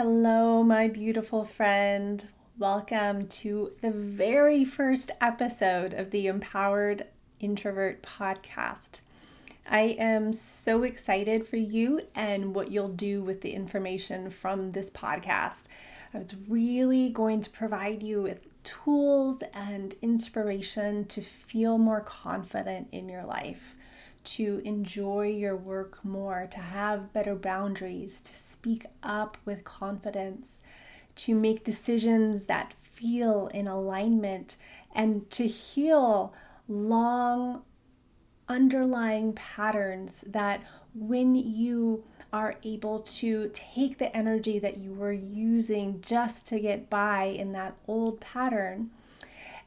Hello, my beautiful friend. Welcome to the very first episode of the Empowered Introvert podcast. I am so excited for you and what you'll do with the information from this podcast. I was really going to provide you with tools and inspiration to feel more confident in your life, to enjoy your work more, to have better boundaries, to speak up with confidence, to make decisions that feel in alignment, and to heal long underlying patterns that when you are able to take the energy that you were using just to get by in that old pattern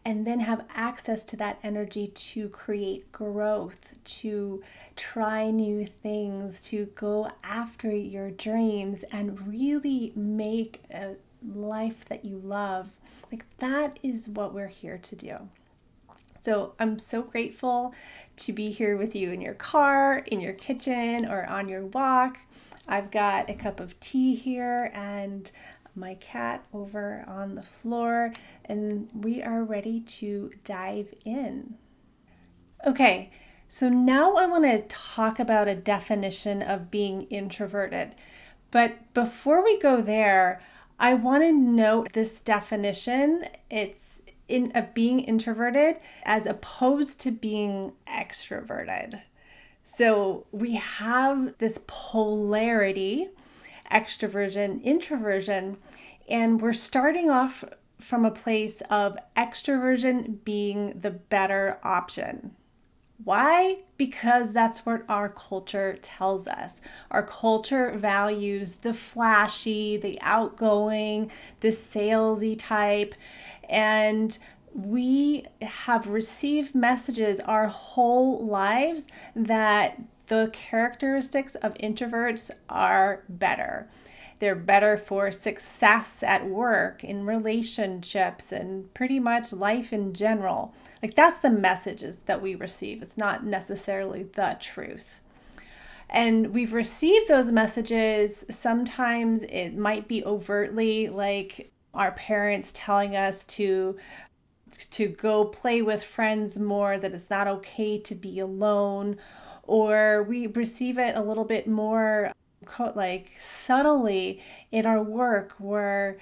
and then have access to that energy to create growth, to try new things, to go after your dreams and really make a life that you love. Like that is what we're here to do. So I'm so grateful to be here with you in your car, in your kitchen, or on your walk. I've got a cup of tea here and my cat over on the floor, and we are ready to dive in. Okay, so now I want to talk about a definition of being introverted. But before we go there, I want to note this definition. It's of being introverted as opposed to being extroverted. So we have this polarity, extroversion, introversion, and we're starting off from a place of extroversion being the better option. Why? Because that's what our culture tells us. Our culture values the flashy, the outgoing, the salesy type. And we have received messages our whole lives that the characteristics of introverts are better. They're better for success at work, in relationships, and pretty much life in general. Like that's the messages that we receive. It's not necessarily the truth. And we've received those messages. Sometimes it might be overtly like our parents telling us to go play with friends more, that it's not okay to be alone, or we receive it a little bit more like subtly in our work, where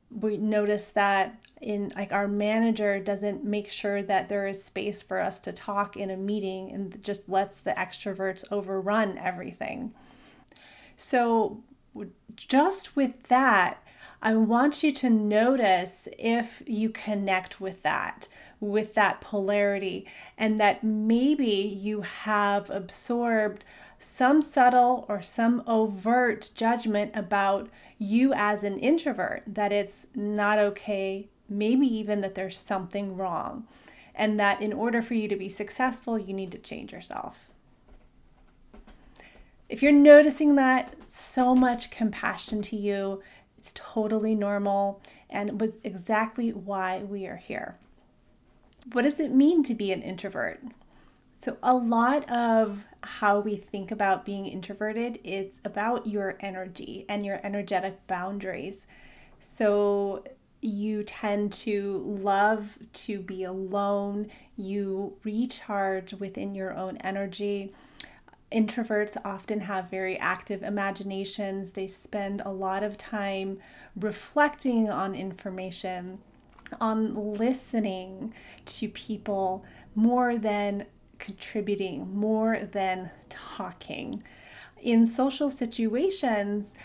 we notice that in like our manager doesn't make sure that there is space for us to talk in a meeting and just lets the extroverts overrun everything. So just with that, I want you to notice if you connect with that polarity, and that maybe you have absorbed some subtle or some overt judgment about you as an introvert, that it's not okay, maybe even that there's something wrong, and that in order for you to be successful, you need to change yourself. If you're noticing that, so much compassion to you. It's totally normal, and it was exactly why we are here. What does it mean to be an introvert? So a lot of how we think about being introverted is about your energy and your energetic boundaries. So you tend to love to be alone. You recharge within your own energy. Introverts often have very active imaginations. They spend a lot of time reflecting on information, on listening to people more than contributing, more than talking. In social situations,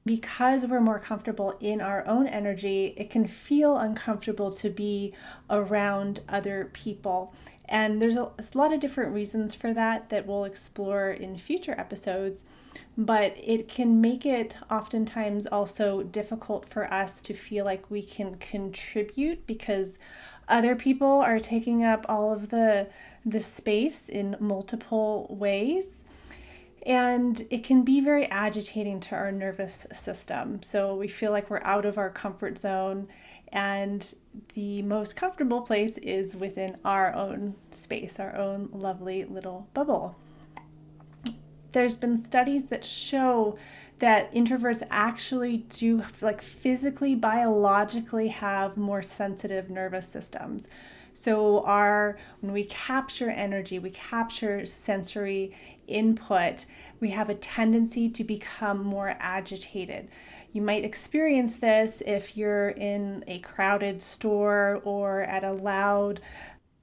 because we're more comfortable in our own energy, it can feel uncomfortable to be around other people. And there's a lot of different reasons for that we'll explore in future episodes. But it can make it oftentimes also difficult for us to feel like we can contribute because other people are taking up all of the space in multiple ways. And it can be very agitating to our nervous system. So we feel like we're out of our comfort zone, and the most comfortable place is within our own space, our own lovely little bubble. There's been studies that show that introverts actually do like physically, biologically have more sensitive nervous systems. So when we capture energy, we capture sensory input, we have a tendency to become more agitated. You might experience this if you're in a crowded store or at a loud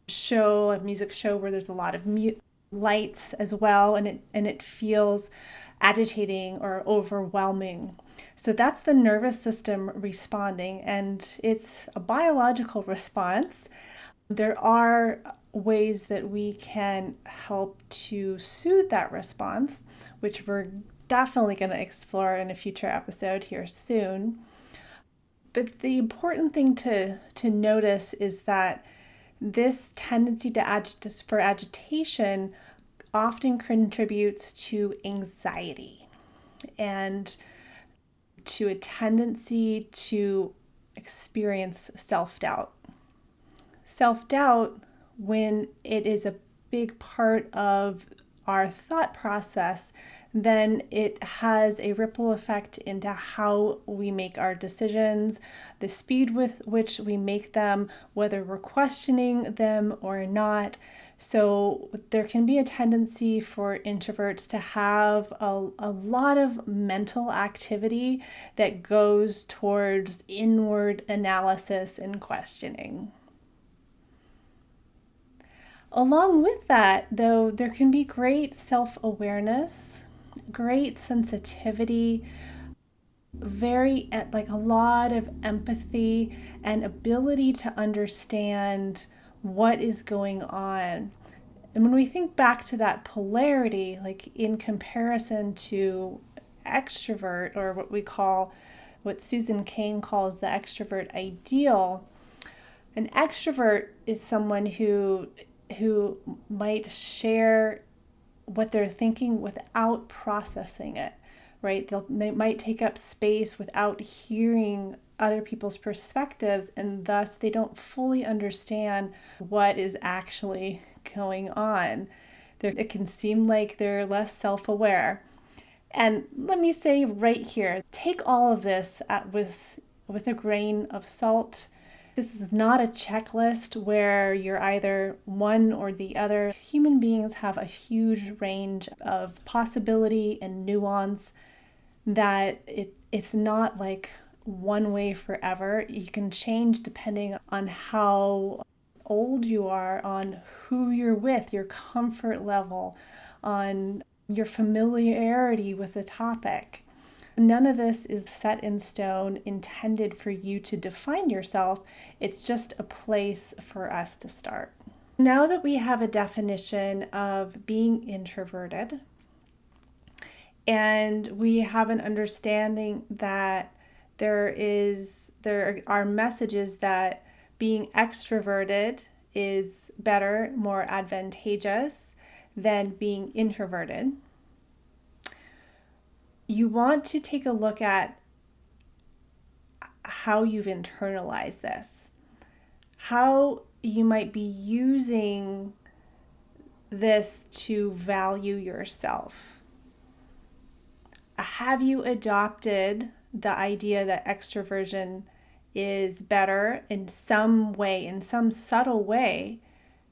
show, a music show where there's a lot of lights as well, and it feels agitating or overwhelming. So that's the nervous system responding, and it's a biological response. There are ways that we can help to soothe that response, which we're definitely going to explore in a future episode here soon. But the important thing to notice is that this tendency for agitation often contributes to anxiety and to a tendency to experience self-doubt. Self-doubt, when it is a big part of our thought process, then it has a ripple effect into how we make our decisions, the speed with which we make them, whether we're questioning them or not. So there can be a tendency for introverts to have a lot of mental activity that goes towards inward analysis and questioning. Along with that, though, there can be great self-awareness, great sensitivity, like a lot of empathy and ability to understand what is going on. And when we think back to that polarity, like in comparison to extrovert, or what Susan Cain calls the extrovert ideal, an extrovert is someone who might share what they're thinking without processing it, right? They might take up space without hearing other people's perspectives, and thus they don't fully understand what is actually going on. It can seem like they're less self-aware. And let me say right here, take all of this with a grain of salt. This is not a checklist where you're either one or the other. Human beings have a huge range of possibility and nuance that it's not like one way forever. You can change depending on how old you are, on who you're with, your comfort level, on your familiarity with the topic. None of this is set in stone, intended for you to define yourself. It's just a place for us to start. Now that we have a definition of being introverted, and we have an understanding that there are messages that being extroverted is better, more advantageous than being introverted, you want to take a look at how you've internalized this, how you might be using this to value yourself. Have you adopted the idea that extroversion is better in some way, in some subtle way,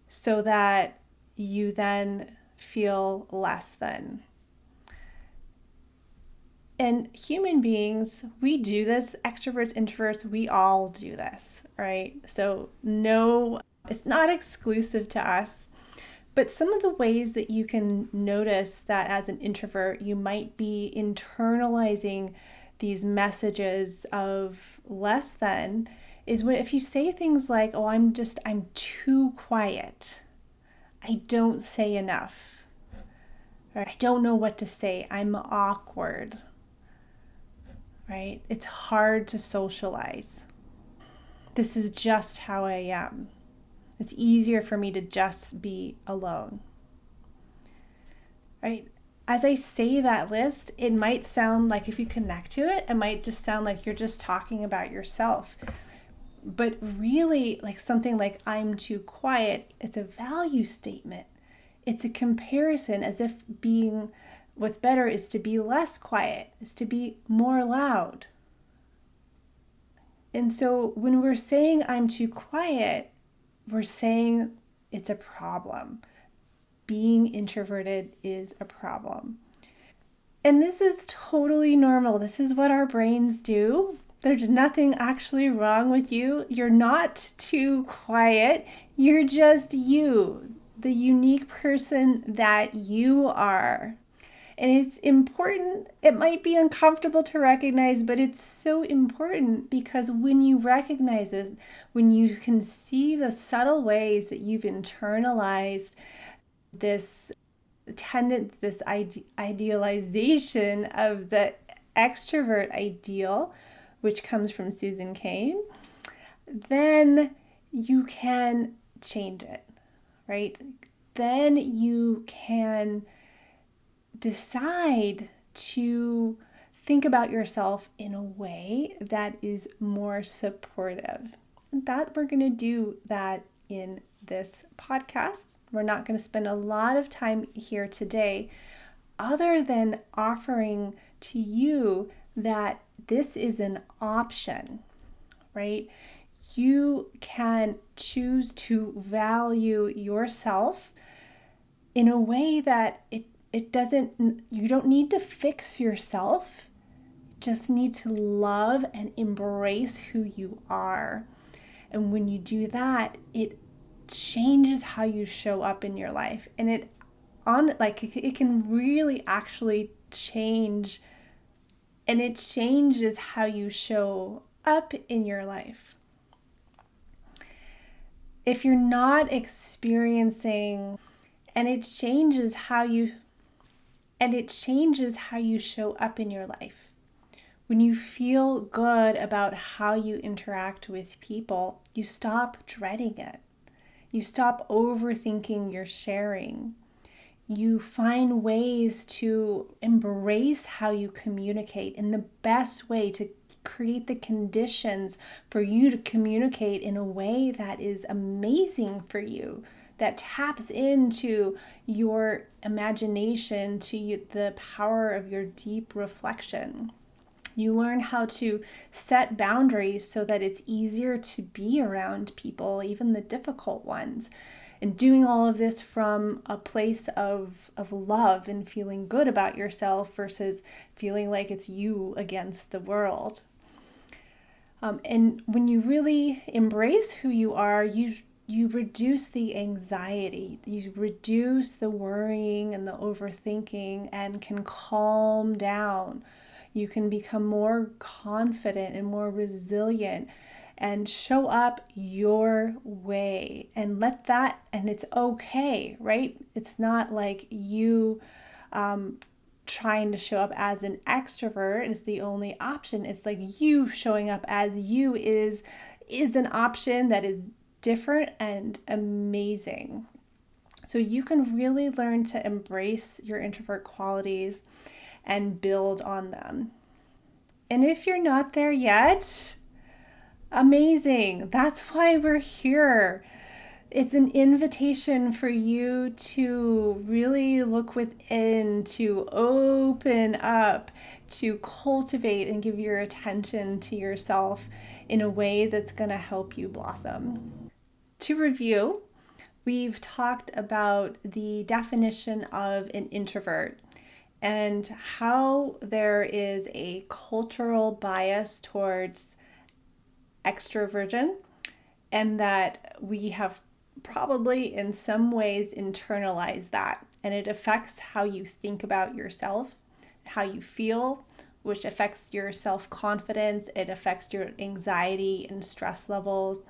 so that you then feel less than? And human beings, we do this, extroverts, introverts, we all do this, right? So no, it's not exclusive to us, but some of the ways that you can notice that as an introvert, you might be internalizing these messages of less than is if you say things like, oh, I'm too quiet. I don't say enough. Or I don't know what to say. I'm awkward. Right? It's hard to socialize. This is just how I am. It's easier for me to just be alone. Right? As I say that list, it might sound like, if you connect to it, it might just sound like you're just talking about yourself. But really, like something like I'm too quiet, it's a value statement. It's a comparison, as if being what's better is to be less quiet, is to be more loud. And so when we're saying I'm too quiet, we're saying it's a problem. Being introverted is a problem. And this is totally normal. This is what our brains do. There's nothing actually wrong with you. You're not too quiet. You're just you, the unique person that you are. And it's important. It might be uncomfortable to recognize, but it's so important because when you recognize it, when you can see the subtle ways that you've internalized this this idealization of the extrovert ideal, which comes from Susan Cain, then you can change it, right? Then you can decide to think about yourself in a way that is more supportive. That we're going to do that in this podcast. We're not going to spend a lot of time here today other than offering to you that this is an option, right? You can choose to value yourself in a way that you don't need to fix yourself. You just need to love and embrace who you are. And when you do that, it changes how you show up in your life. And it can really actually change, and it changes how you show up in your life. If you're not experiencing, and it changes how you show up in your life. When you feel good about how you interact with people, you stop dreading it. You stop overthinking your sharing. You find ways to embrace how you communicate, and the best way to create the conditions for you to communicate in a way that is amazing for you, that taps into your imagination, to the power of your deep reflection. You learn how to set boundaries so that it's easier to be around people, even the difficult ones. And doing all of this from a place of love and feeling good about yourself versus feeling like it's you against the world. And when you really embrace who you are, you reduce the anxiety, you reduce the worrying and the overthinking, and can calm down. You can become more confident and more resilient and show up your way and and it's okay, right? It's not like you trying to show up as an extrovert is the only option. It's like you showing up as you is an option that is different and amazing. So you can really learn to embrace your introvert qualities and build on them. And if you're not there yet, amazing. That's why we're here. It's an invitation for you to really look within, to open up, to cultivate and give your attention to yourself in a way that's going to help you blossom. To review, we've talked about the definition of an introvert and how there is a cultural bias towards extroversion, and that we have probably in some ways internalized that, and it affects how you think about yourself, how you feel, which affects your self-confidence. It affects your anxiety and stress levels,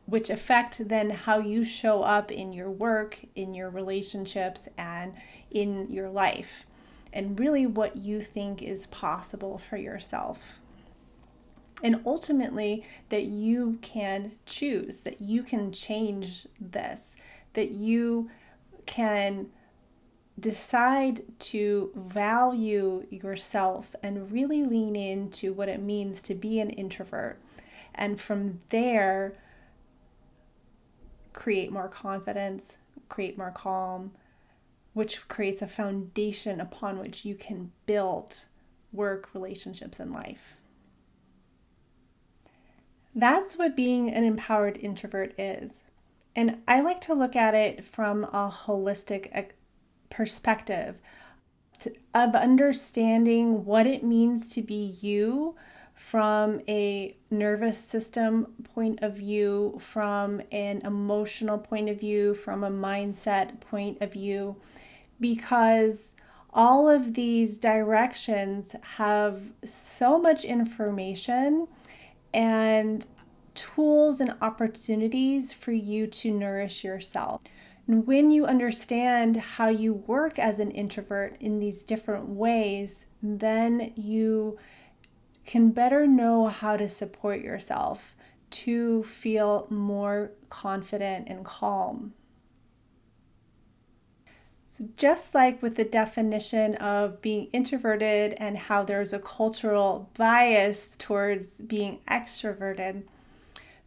which affect then how you show up in your work, in your relationships, and in your life, and really what you think is possible for yourself. And ultimately, that you can choose, that you can change this, that you can decide to value yourself and really lean into what it means to be an introvert. And from there, create more confidence, create more calm, which creates a foundation upon which you can build work, relationships, and life. That's what being an empowered introvert is. And I like to look at it from a holistic perspective of understanding what it means to be you from a nervous system point of view, from an emotional point of view, from a mindset point of view, because all of these directions have so much information and tools and opportunities for you to nourish yourself. And when you understand how you work as an introvert in these different ways, then you can better know how to support yourself to feel more confident and calm. So just like with the definition of being introverted and how there's a cultural bias towards being extroverted,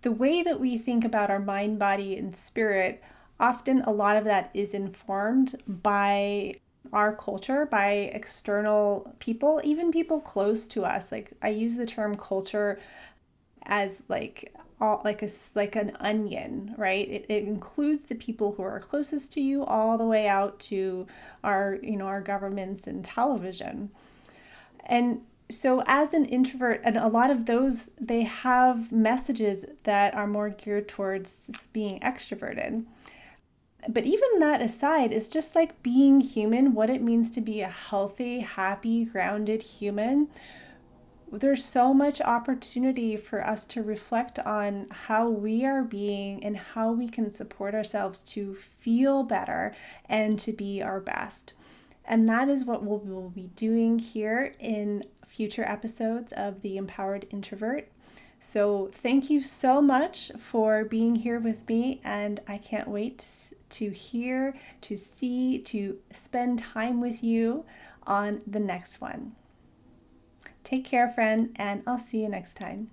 the way that we think about our mind, body, and spirit, often a lot of that is informed by our culture, by external people, even people close to us. Like I use the term culture as like an onion, right? It includes the people who are closest to you all the way out to our governments and television. And so as an introvert, and a lot of those, they have messages that are more geared towards being extroverted. But even that aside, it's just like being human, what it means to be a healthy, happy, grounded human. There's so much opportunity for us to reflect on how we are being and how we can support ourselves to feel better and to be our best. And that is what we'll be doing here in future episodes of The Empowered Introvert. So thank you so much for being here with me, and I can't wait to hear, to see, to spend time with you on the next one. Take care, friend, and I'll see you next time.